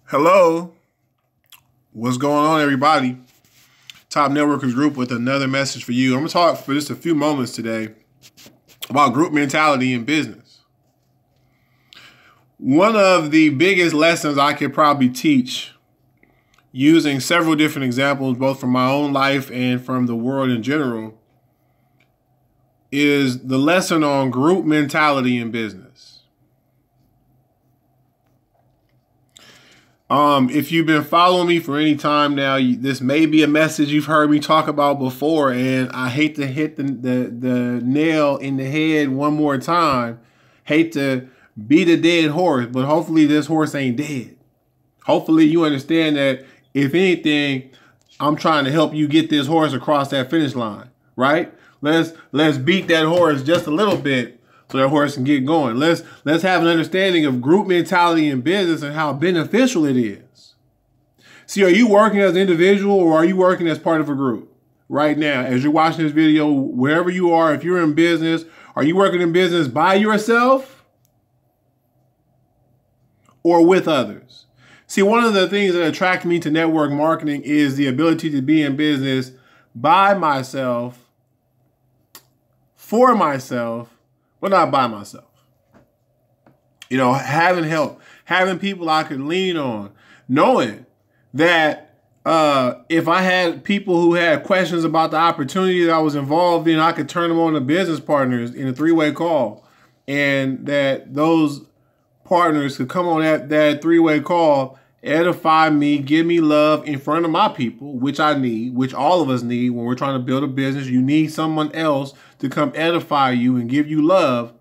Hello, what's going on, everybody? Top Networkers Group with another message for you. I'm going to talk for just a few moments today about group mentality in business. One of the biggest lessons I could probably teach, using several different examples, both from my own life and from the world in general, is the lesson on group mentality in business. If you've been following me for any time now, this may be a message you've heard me talk about before, and I hate to hit the nail in the head one more time. Hate to beat a dead horse, but hopefully this horse ain't dead. Hopefully you understand that, if anything, I'm trying to help you get this horse across that finish line, right? Let's beat that horse just a little bit so that horse can get going. Let's have an understanding of group mentality in business and how beneficial it is. See, are you working as an individual or are you working as part of a group? Right now, as you're watching this video, wherever you are, if you're in business, are you working in business by yourself or with others? See, one of the things that attracted me to network marketing is the ability to be in business by myself, for myself, but not by myself. You know, having help, having people I could lean on, knowing that if I had people who had questions about the opportunity that I was involved in, I could turn them on to business partners in a three-way call, and that those partners could come on that three-way call, edify me, give me love in front of my people, which I need, which all of us need when we're trying to build a business. You need someone else to come edify you and give you love,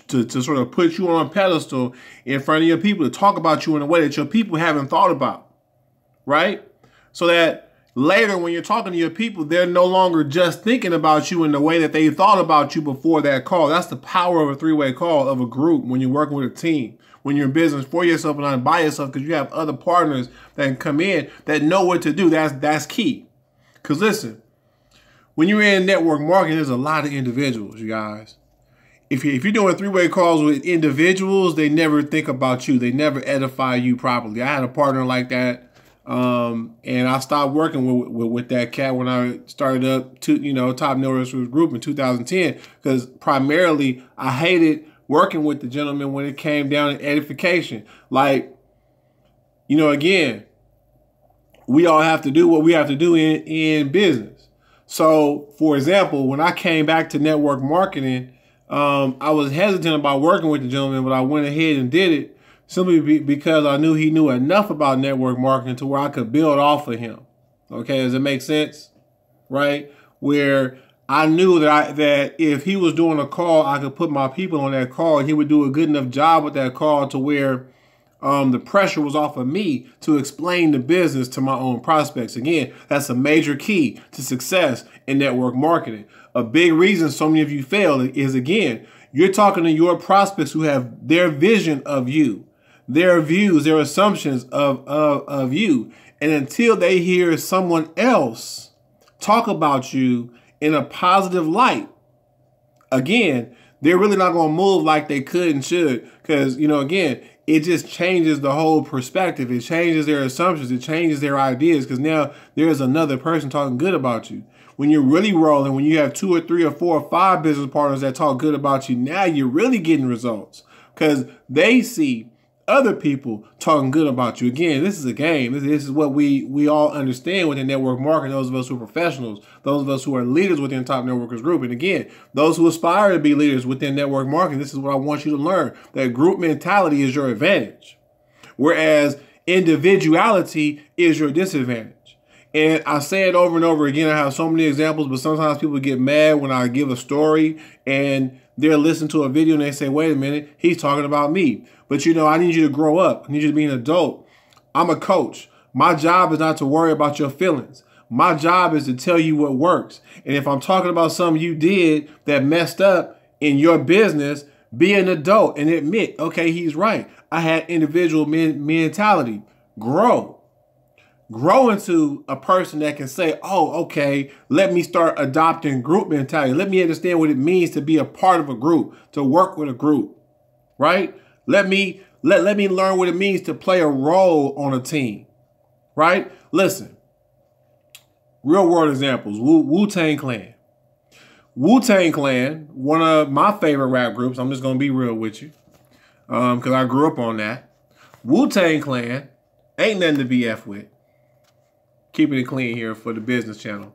to sort of put you on a pedestal in front of your people, to talk about you in a way that your people haven't thought about, right? So that later when you're talking to your people, they're no longer just thinking about you in the way that they thought about you before that call. That's the power of a three-way call, of a group, when you're working with a team, when you're in business for yourself and not by yourself, because you have other partners that can come in that know what to do. That's key. Because listen, when you're in network marketing, there's a lot of individuals, you guys. If you're doing three-way calls with individuals, they never think about you. They never edify you properly. I had a partner like that, and I stopped working with that cat when I started up Top Networkers Group in 2010, because primarily I hated working with the gentleman when it came down to edification. Like, again, we all have to do what we have to do in business. So, for example, when I came back to network marketing, I was hesitant about working with the gentleman, but I went ahead and did it simply because I knew he knew enough about network marketing to where I could build off of him. Okay, does it make sense? Right? Where I knew that if he was doing a call, I could put my people on that call, and he would do a good enough job with that call to where the pressure was off of me to explain the business to my own prospects. Again, that's a major key to success in network marketing. A big reason so many of you fail is, again, you're talking to your prospects who have their vision of you, their views, their assumptions of you. And until they hear someone else talk about you in a positive light, again, they're really not going to move like they could and should. Because, again, it just changes the whole perspective. It changes their assumptions. It changes their ideas, because now there's another person talking good about you. When you're really rolling, when you have 2 or 3 or 4 or 5 business partners that talk good about you, now you're really getting results, because they see other people talking good about you. Again, this is a game. This is what we all understand within network marketing, those of us who are professionals, those of us who are leaders within Top Networkers Group. And again, those who aspire to be leaders within network marketing, this is what I want you to learn, that group mentality is your advantage, whereas individuality is your disadvantage. And I say it over and over again. I have so many examples, but sometimes people get mad when I give a story and they'll listen to a video and they say, wait a minute, he's talking about me. But I need you to grow up. I need you to be an adult. I'm a coach. My job is not to worry about your feelings. My job is to tell you what works. And if I'm talking about something you did that messed up in your business, be an adult and admit, okay, he's right. I had individual mentality. Grow into a person that can say, oh, okay, let me start adopting group mentality. Let me understand what it means to be a part of a group, to work with a group, right? Let me Let me learn what it means to play a role on a team, right? Listen, real world examples, Wu-Tang Clan. Wu-Tang Clan, one of my favorite rap groups. I'm just going to be real with you because I grew up on that. Wu-Tang Clan ain't nothing to be F with. Keeping it clean here for the business channel.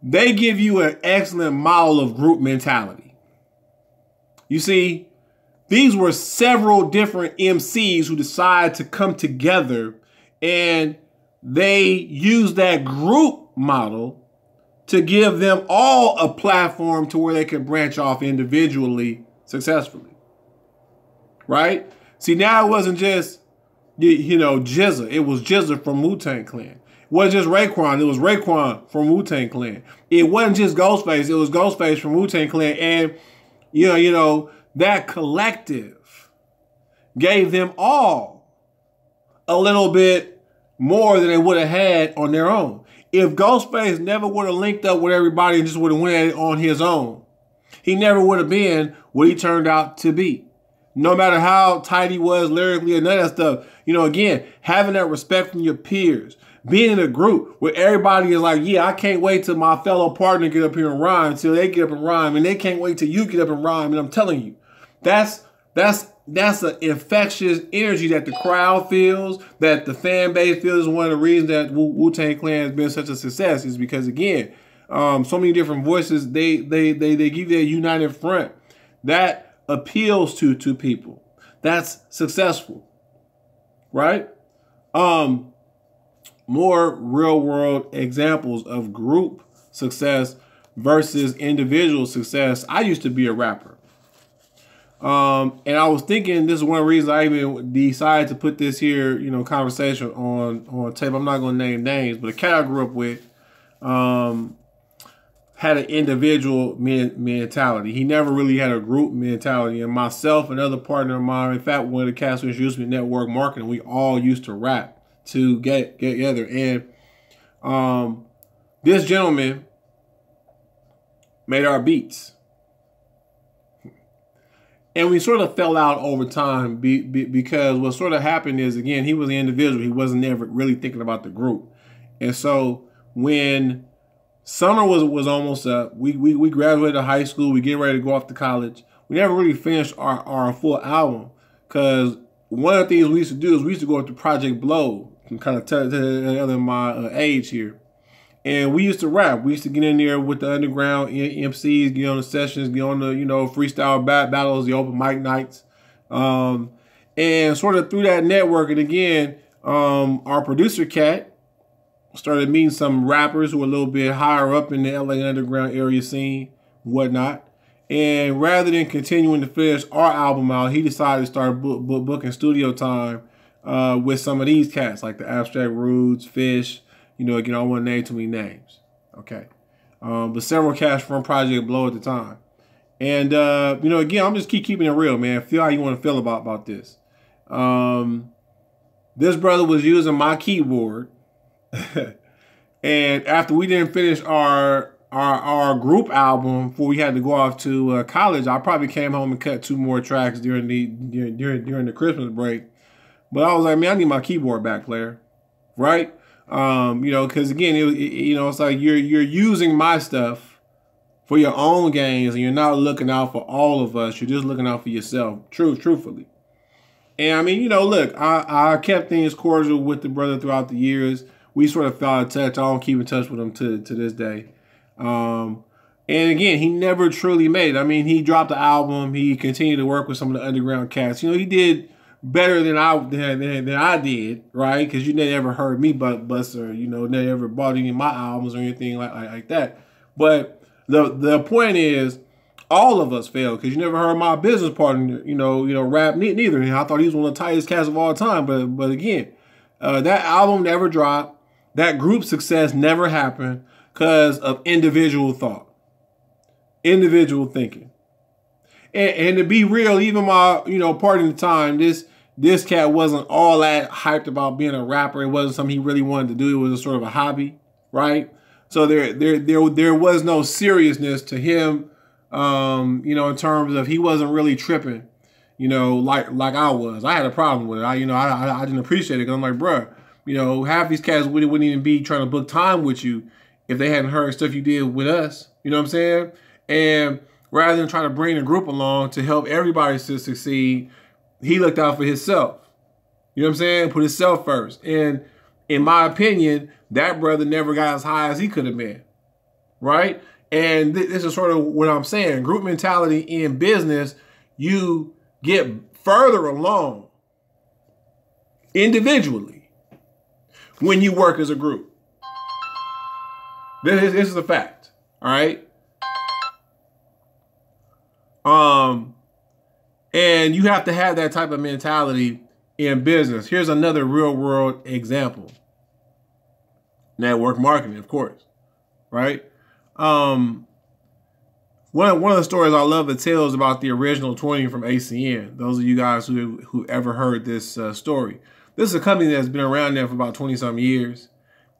They give you an excellent model of group mentality. You see, these were several different MCs who decided to come together, and they used that group model to give them all a platform to where they could branch off individually successfully. Right? See, now it wasn't just, you know, GZA. It was GZA from Wu-Tang Clan. It wasn't just Raekwon. It was Raekwon from Wu-Tang Clan. It wasn't just Ghostface. It was Ghostface from Wu-Tang Clan. And, you know, that collective gave them all a little bit more than they would have had on their own. If Ghostface never would have linked up with everybody and just would have went at it on his own, he never would have been what he turned out to be. No matter how tight he was lyrically and none of that stuff, you know, again, having that respect from your peers, being in a group where everybody is like, yeah, I can't wait till my fellow partner get up here and rhyme, till they get up and rhyme, and they can't wait till you get up and rhyme. And I'm telling you, that's an infectious energy that the crowd feels, that the fan base feels. One of the reasons that Wu-Tang Clan has been such a success is because, again, so many different voices, they give you a united front that appeals to people. That's successful, right? More real world examples of group success versus individual success. I used to be a rapper. And I was thinking, this is one of the reasons I even decided to put this here, you know, conversation on tape. I'm not going to name names, but a cat I grew up with had an individual mentality. He never really had a group mentality. And myself, another partner of mine, in fact, one of the cats who introduced me to network marketing, we all used to rap to get together. And this gentleman made our beats. And we sort of fell out over time because what sort of happened is, again, he was an individual. He wasn't ever really thinking about the group. And so when summer was almost up, we graduated high school, we getting ready to go off to college. We never really finished our full album because one of the things we used to do is we used to go up to Project Blow, and kind of tell my age here. And we used to rap. We used to get in there with the underground MCs, get on the sessions, get on the, you know, freestyle battles, the open mic nights. And sort of through that network, and again, our producer cat started meeting some rappers who were a little bit higher up in the LA underground area scene, whatnot. And rather than continuing to finish our album out, he decided to start booking studio time with some of these cats, like the Abstract Rudes, Fish. You know, again, I don't want to name too many names. Okay. But several cats from Project Blow at the time. And, you know, again, I'm just keeping it real, man. Feel how you want to feel about this. This brother was using my keyboard. And after we didn't finish our group album before we had to go off to college, I probably came home and cut 2 more tracks during the Christmas break. But I was like, man, I need my keyboard back, player. Right? You know, because again, you know, it's like you're using my stuff for your own gains, and you're not looking out for all of us. You're just looking out for yourself, truthfully. And I mean, you know, look, I kept things cordial with the brother throughout the years. We sort of fell out of touch. I don't keep in touch with him to this day. And again, he never truly made it. I mean, he dropped the album. He continued to work with some of the underground cats. You know, he did better than I did, right? Because you never heard me bust, or, you know, never bought any of my albums or anything like that. But the point is, all of us failed because you never heard my business partner, you know, rap neither. And I thought he was one of the tightest cats of all time. But again, that album never dropped. That group success never happened because of individual thought, individual thinking. And to be real, even my, you know, part of the time, this cat wasn't all that hyped about being a rapper. It wasn't something he really wanted to do. It was a sort of a hobby, right? So there was no seriousness to him, you know, in terms of he wasn't really tripping, you know, like I was. I had a problem with it. I didn't appreciate it because I'm like, bruh, you know, half these cats wouldn't even be trying to book time with you if they hadn't heard stuff you did with us. You know what I'm saying? And rather than trying to bring the group along to help everybody to succeed, he looked out for himself. You know what I'm saying? Put himself first. And in my opinion, that brother never got as high as he could have been. Right? And this is sort of what I'm saying. Group mentality in business, you get further along individually when you work as a group. This is a fact. All right? And you have to have that type of mentality in business. Here's another real world example. Network marketing, of course. Right? One of the stories I love to tell is about the original 20 from ACN. Those of you guys who ever heard this story. This is a company that's been around there for about 20-some years.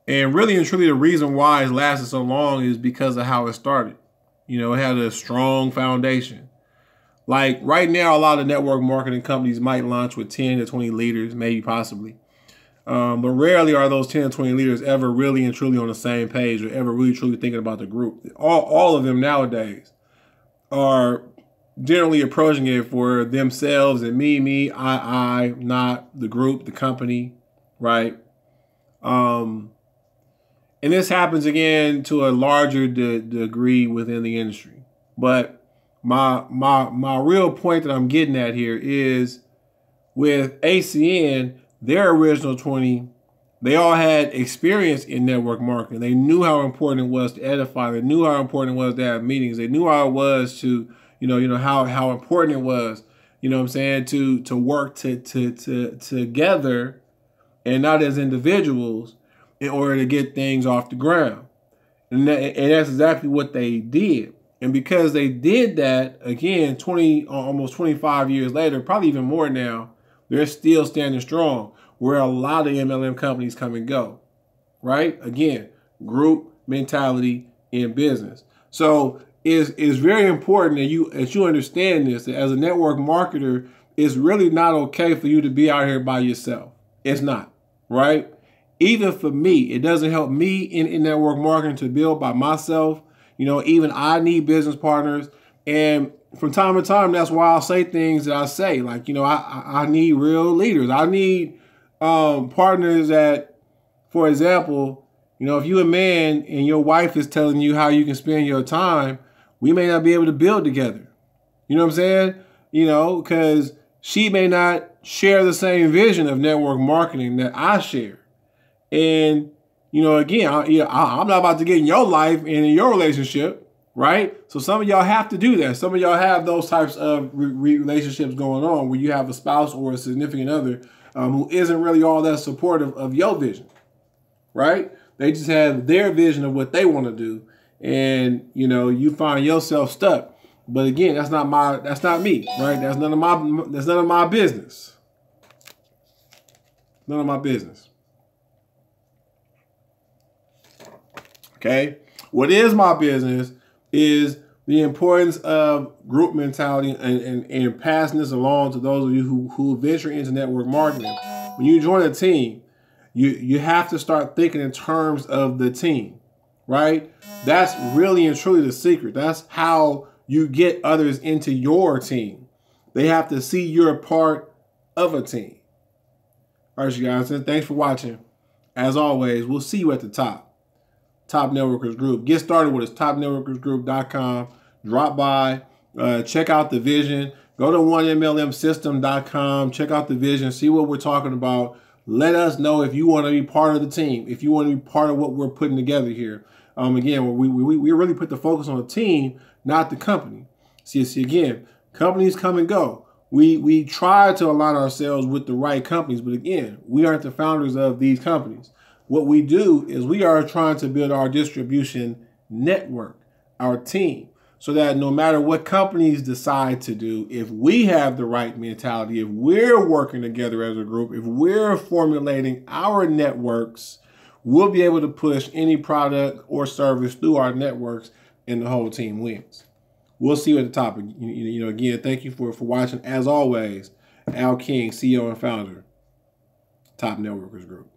And really and truly the reason why it's lasted so long is because of how it started. You know, it had a strong foundation. Like right now, a lot of network marketing companies might launch with 10 to 20 leaders, maybe possibly. But rarely are those 10 to 20 leaders ever really and truly on the same page or ever really truly thinking about the group. All of them nowadays are generally approaching it for themselves and me, I, not the group, the company, right? And this happens again to a larger degree within the industry. But my real point that I'm getting at here is with ACN, their original 20, they all had experience in network marketing. They knew how important it was to edify. They knew how important it was to have meetings. They knew how it was to, how important it was, you know what I'm saying, to work together and not as individuals in order to get things off the ground. And that's exactly what they did. And because they did that, again, almost 25 years later, probably even more now, they're still standing strong, where a lot of MLM companies come and go, right? Again, group mentality in business. So it's very important that you understand this, that as a network marketer, it's really not okay for you to be out here by yourself. It's not, right? Even for me, it doesn't help me in network marketing to build by myself. You know, even I need business partners. And from time to time, that's why I'll say things that I say. Like, you know, I need real leaders. I need partners that, for example, you know, if you're a man and your wife is telling you how you can spend your time, we may not be able to build together. You know what I'm saying? You know, because she may not share the same vision of network marketing that I share. And, you know, again, I'm not about to get in your life and in your relationship, right? So some of y'all have to do that. Some of y'all have those types of relationships going on where you have a spouse or a significant other who isn't really all that supportive of your vision, right? They just have their vision of what they want to do. And, you know, you find yourself stuck. But again, that's not me, right? That's none of my business. None of my business. Okay. What is my business is the importance of group mentality and passing this along to those of you who venture into network marketing. When you join a team, you have to start thinking in terms of the team, right? That's really and truly the secret. That's how you get others into your team. They have to see you're a part of a team. All right, you guys, thanks for watching. As always, we'll see you at the top. Top Networkers Group. Get started with us, topnetworkersgroup.com. Drop by, check out the vision. Go to onemlmsystem.com. Check out the vision. See what we're talking about. Let us know if you want to be part of the team, if you want to be part of what we're putting together here. Again, we really put the focus on the team, not the company. See, again, companies come and go. We try to align ourselves with the right companies, but again, we aren't the founders of these companies. What we do is we are trying to build our distribution network, our team, so that no matter what companies decide to do, if we have the right mentality, if we're working together as a group, if we're formulating our networks, we'll be able to push any product or service through our networks and the whole team wins. We'll see you at the top. Again, thank you for watching. As always, Al King, CEO and founder, Top Networkers Group.